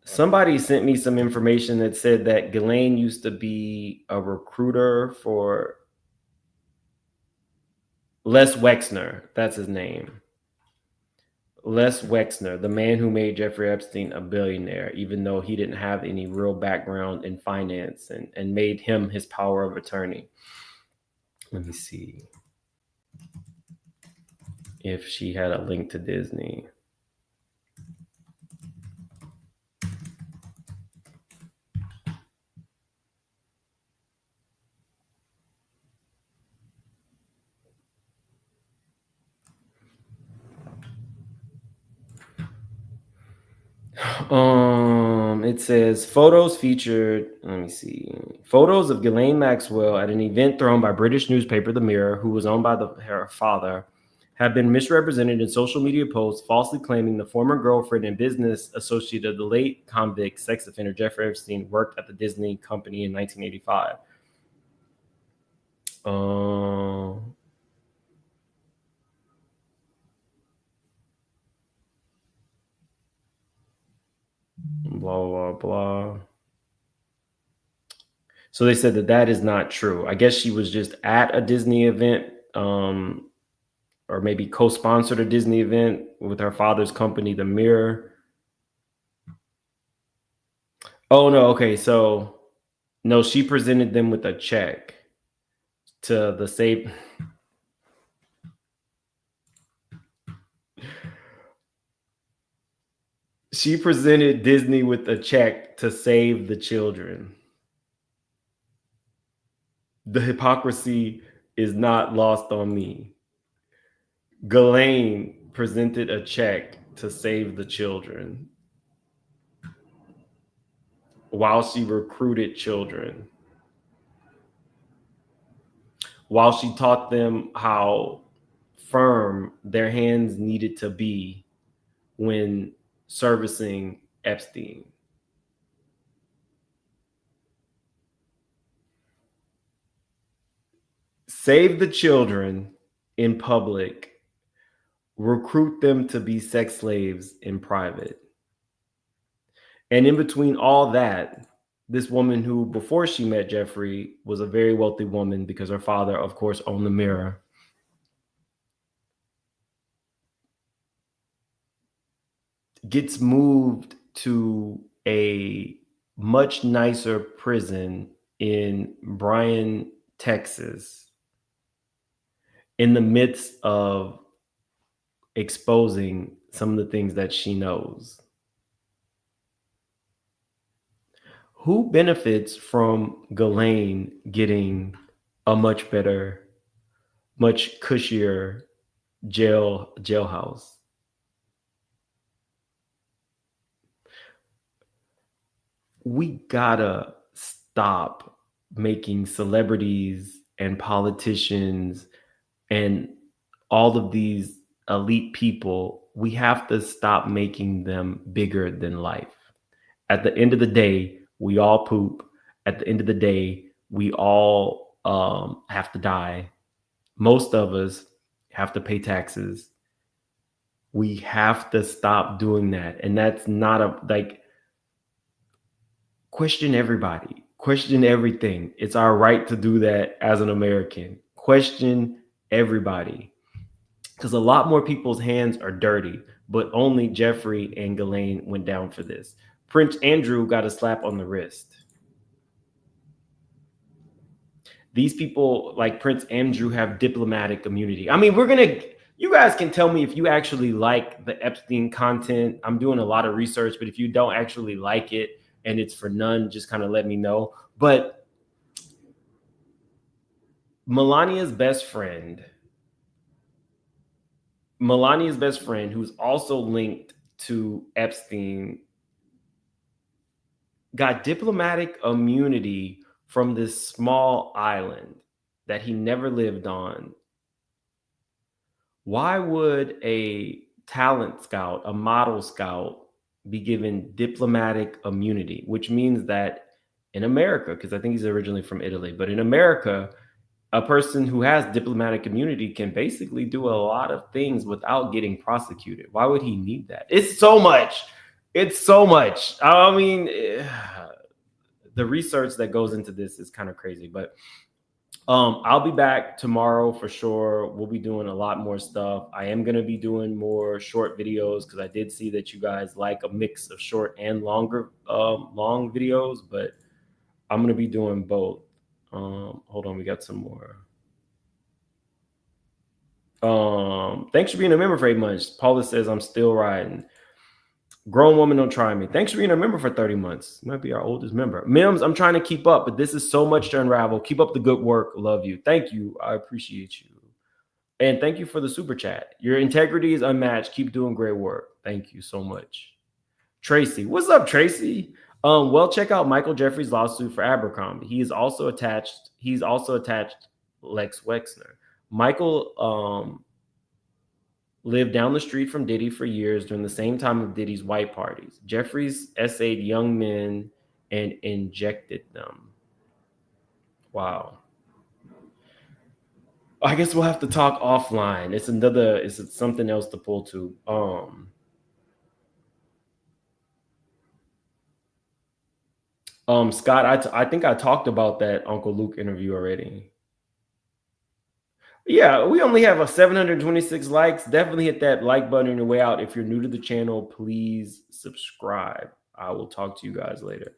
Somebody sent me some information that said that Ghislaine used to be a recruiter for Les Wexner, that's his name. Les Wexner, the man who made Jeffrey Epstein a billionaire, even though he didn't have any real background in finance and made him his power of attorney. Let me see if she had a link to Disney. It says photos featured, let me see, photos of Ghislaine Maxwell at an event thrown by British newspaper The Mirror, who was owned by her father, have been misrepresented in social media posts, falsely claiming the former girlfriend and business associate of the late convict sex offender Jeffrey Epstein worked at the Disney company in 1985. Blah, blah, blah. So they said that is not true. I guess she was just at a Disney event, or maybe co-sponsored a Disney event with her father's company, The Mirror. Oh, no. Okay. So, no, she presented them with a check to the save. She presented Disney with a check to save the children. The hypocrisy is not lost on me. Ghislaine presented a check to save the children. while she recruited children, while she taught them how firm their hands needed to be when servicing Epstein. Save the children in public, recruit them to be sex slaves in private. And in between all that, this woman who, before she met Jeffrey, was a very wealthy woman because her father, of course, owned the Mirror, gets moved to a much nicer prison in Bryan, Texas, in the midst of exposing some of the things that she knows. Who benefits from Ghislaine getting a much better, much cushier jailhouse? We gotta stop making celebrities and politicians and all of these elite people, we have to stop making them bigger than life. At the end of the day, we all poop. At the end of the day, we all have to die. Most of us have to pay taxes. We have to stop doing that. And that's not question everybody. Question everything. It's our right to do that as an American. Question everybody. Because a lot more people's hands are dirty, but only Jeffrey and Ghislaine went down for this. Prince Andrew got a slap on the wrist. These people like Prince Andrew have diplomatic immunity. I mean, you guys can tell me if you actually like the Epstein content. I'm doing a lot of research, but if you don't actually like it and it's for none, just kind of let me know. But Melania's best friend, who's also linked to Epstein, got diplomatic immunity from this small island that he never lived on. Why would a talent scout, a model scout, be given diplomatic immunity? Which means that in America, because I think he's originally from Italy, but in America, a person who has diplomatic immunity can basically do a lot of things without getting prosecuted. Why would he need that? It's so much. I mean, the research that goes into this is kind of crazy, but I'll be back tomorrow for sure. We'll be doing a lot more stuff. I am going to be doing more short videos because I did see that you guys like a mix of short and long videos, but I'm going to be doing both. Hold on, we got some more. Thanks for being a member for 8 months. Paula says I'm still riding. Grown woman, don't try me. Thanks for being a member for 30 months. Might be our oldest member. Mims, I'm trying to keep up, but this is so much to unravel. Keep up the good work. Love you. Thank you. I appreciate you. And thank you for the super chat. Your integrity is unmatched. Keep doing great work. Thank you so much. Tracy. What's up, Tracy? Well, check out Michael Jeffrey's lawsuit for Abercrombie. He's also attached Lex Wexner. Michael lived down the street from Diddy for years during the same time of Diddy's white parties. Jeffries essayed young men and injected them. Wow. I guess we'll have to talk offline. It's something else to pull to. Scott, I think I talked about that Uncle Luke interview already. Yeah, we only have 726 likes. Definitely hit that like button on your way out. If you're new to the channel, please subscribe. I will talk to you guys later.